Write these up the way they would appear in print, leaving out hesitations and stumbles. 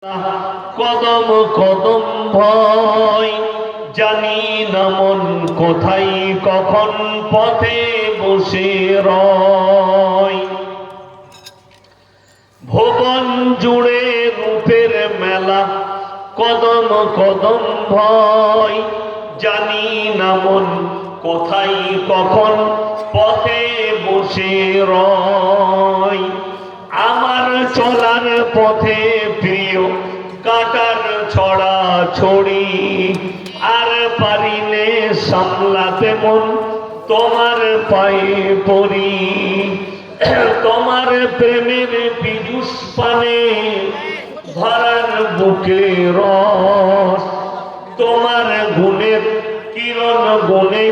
কদম কদম ভয় জানি না মন কোথায় কখন পথে বসে রয়। ভুবন জুড়ে রূপের মেলা কদম কদম ভয় জানি না মন কোথায় কখন পথে বসে রয়। আমার চলার পথে প্রিয় কাটার ছড়া ছড়ি আর পারিলে সামলাতে মন তোমার পায়ে পড়ি। তোমার প্রেমের পীযুষ পানে ভরার বুকে রস, তোমার গুণের কিরণ গুণে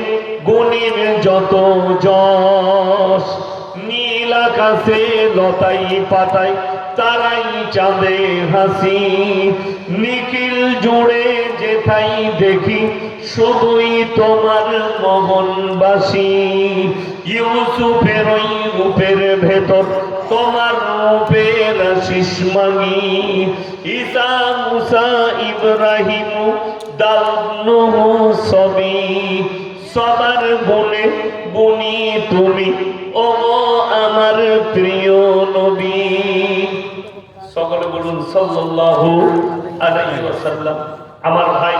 গুণের যত যশ। নীল আকাশে লতাই পাতাই তারাই চাঁদে হাসি, নিখিল জুড়ে যেথাই দেখি শুধুই তোমার মোহনবাসী। ইউসুফের ওই রূপের ভেতর তোমার রূপের আশিস মাগি। ঈসা মুসা ইব্রাহিম দাউদ নূহ সবই সবার গুণে গুণী তুমি ও আমার প্রিয় নবী। সকলে বলুন সাল্লাল্লাহু আলাইহি ওয়াসাল্লাম। আমার ভাই